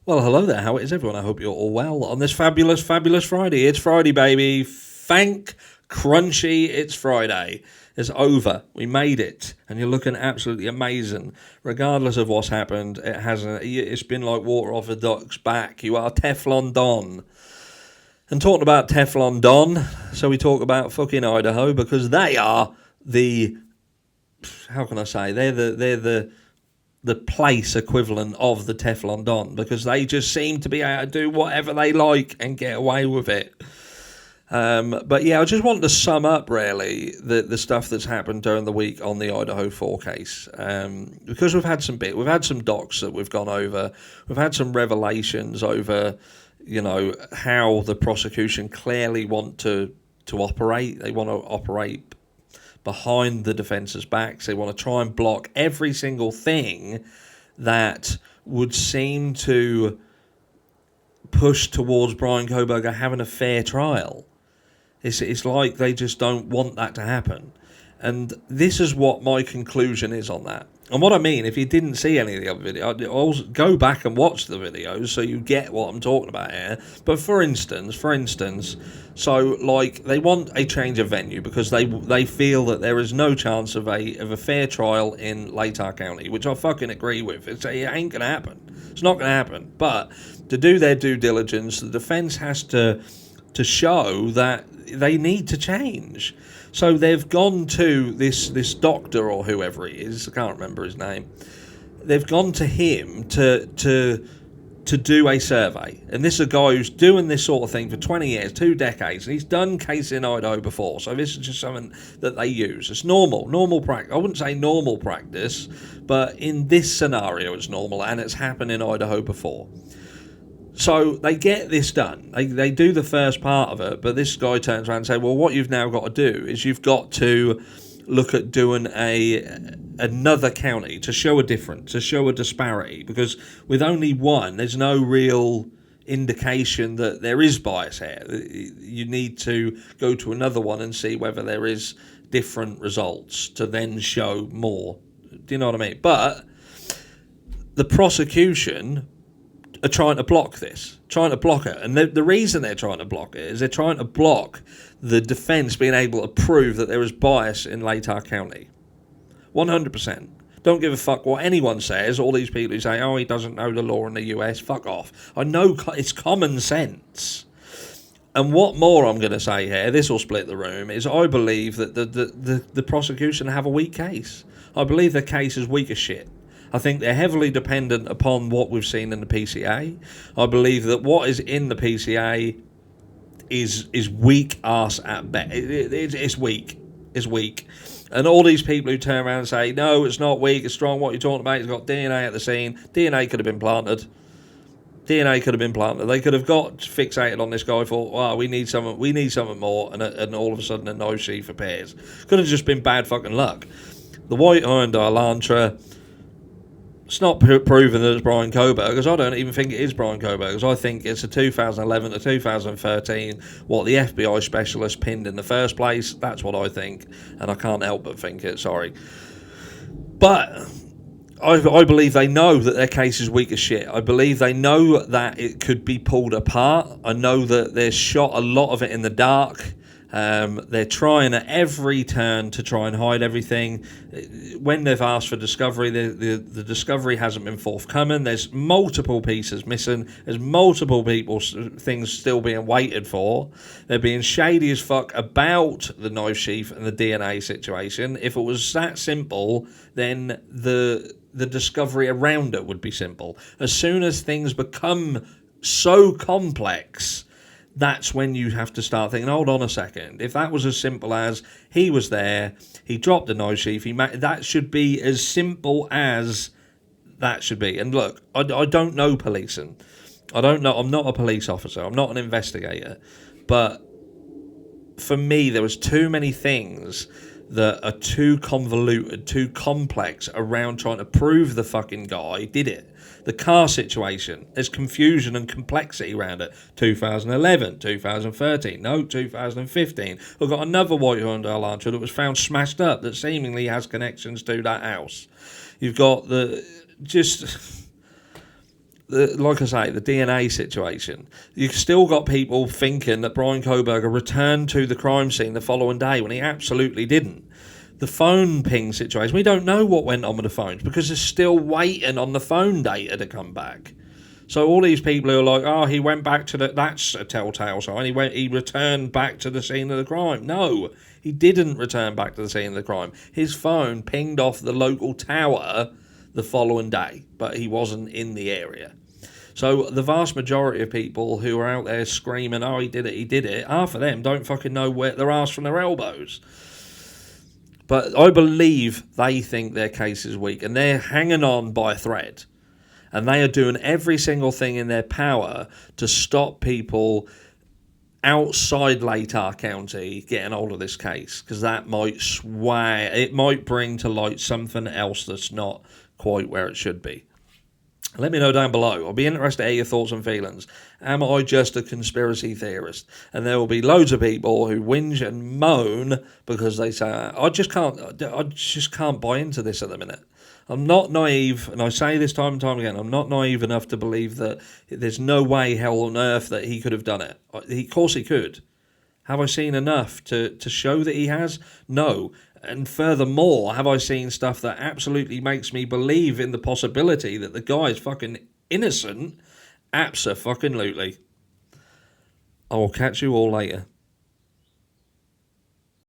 Well, hello there. How is everyone? I hope you're all well on this fabulous, fabulous Friday. It's Friday, baby. Thank Crunchy, it's Friday. It's over. We made it, and you're looking absolutely amazing. Regardless of what's happened, it hasn't. It's been like water off a duck's back. You are Teflon Don. And talking about Teflon Don, so we talk about fucking Idaho because they are the. How can I say? They're the place equivalent of the Teflon Don because they just seem to be able to do whatever they like and get away with it. But yeah, I just want to sum up really the stuff that's happened during the week on the Idaho 4 case, because we've had some docs that we've gone over, we've had some revelations over, how the prosecution clearly want to operate. They want to operate behind the defence's backs. They want to try and block every single thing that would seem to push towards Bryan Kohberger having a fair trial. It's like they just don't want that to happen. And this is what my conclusion is on that. And what I mean, if you didn't see any of the other videos, go back and watch the videos so you get what I'm talking about here. But for instance, so like they want a change of venue because they feel that there is no chance of a fair trial in Latah County, which I fucking agree with. It ain't gonna happen. It's not gonna happen. But to do their due diligence, the defense has to show that they need to change. So they've gone to this doctor or whoever he is, I can't remember his name. They've gone to him to do a survey. And this is a guy who's doing this sort of thing for 20 years, 2 decades, and he's done cases in Idaho before. So this is just something that they use. It's normal practice. I wouldn't say normal practice, but in this scenario it's normal, and it's happened in Idaho before. So they get this done. They do the first part of it, but this guy turns around and says, well, what you've now got to do is you've got to look at doing another county to show a difference, to show a disparity, because with only one, there's no real indication that there is bias here. You need to go to another one and see whether there is different results to then show more. Do you know what I mean? But the prosecution are trying to block this, trying to block it. And the reason they're trying to block it is they're trying to block the defence being able to prove that there is bias in Latah County. 100%. Don't give a fuck what anyone says. All these people who say, oh, he doesn't know the law in the US, fuck off. I know it's common sense. And what more I'm going to say here, this will split the room, is I believe that the prosecution have a weak case. I believe the case is weak as shit. I think they're heavily dependent upon what we've seen in the PCA. I believe that what is in the PCA is weak ass at best. It's weak. It's weak. And all these people who turn around and say, no, it's not weak, it's strong, what you're talking about, it's got DNA at the scene. DNA could have been planted. DNA could have been planted. They could have got fixated on this guy, thought, wow, we need something more, and all of a sudden a knife sheath appears. Could have just been bad fucking luck. The white Hyundai Elantra, it's not proven that it's Bryan Kohberger, because I don't even think it is Bryan Kohberger, because I think it's a 2011 to 2013, what the FBI specialist pinned in the first place. That's what I think, and I can't help but think it, sorry. But I believe they know that their case is weak as shit. I believe they know that it could be pulled apart. I know that they've shot a lot of it in the dark. They're trying at every turn to try and hide everything. When they've asked for discovery, the discovery hasn't been forthcoming. There's multiple pieces missing. There's multiple things still being waited for. They're being shady as fuck about the knife sheath and the DNA situation. If it was that simple, then the discovery around it would be simple. As soon as things become so complex, that's when you have to start thinking, hold on a second. If that was as simple as he was there, he dropped the knife sheath, that should be as simple as that should be. And look, I don't know policing. I don't know. I'm not a police officer. I'm not an investigator. But for me, there was too many things that are too convoluted, too complex around trying to prove the fucking guy did it. The car situation, there's confusion and complexity around it. 2011, 2013, no, 2015. We've got another white Hyundai Elantra that was found smashed up that seemingly has connections to that house. You've got the like I say, the DNA situation. You've still got people thinking that Bryan Kohberger returned to the crime scene the following day when he absolutely didn't. The phone ping situation, we don't know what went on with the phones because they're still waiting on the phone data to come back. So all these people who are like, oh, he went back to that's a telltale sign. He returned back to the scene of the crime. No, he didn't return back to the scene of the crime. His phone pinged off the local tower the following day, but he wasn't in the area. So the vast majority of people who are out there screaming, oh, he did it, half of them don't fucking know where their arse from their elbows. But I believe they think their case is weak, and they're hanging on by a thread. And they are doing every single thing in their power to stop people outside Latah County getting hold of this case, because that might sway, it might bring to light something else that's not quite where it should be. Let me know down below. I'll be interested to hear your thoughts and feelings. Am I just a conspiracy theorist? And there will be loads of people who whinge and moan because they say, I just can't buy into this at the minute. I'm not naive, and I say this time and time again, I'm not naive enough to believe that there's no way, hell on earth, that he could have done it. Of course he could. Have I seen enough to show that he has? No. And furthermore, have I seen stuff that absolutely makes me believe in the possibility that the guy is fucking innocent? Abso-fucking-lutely. I will catch you all later.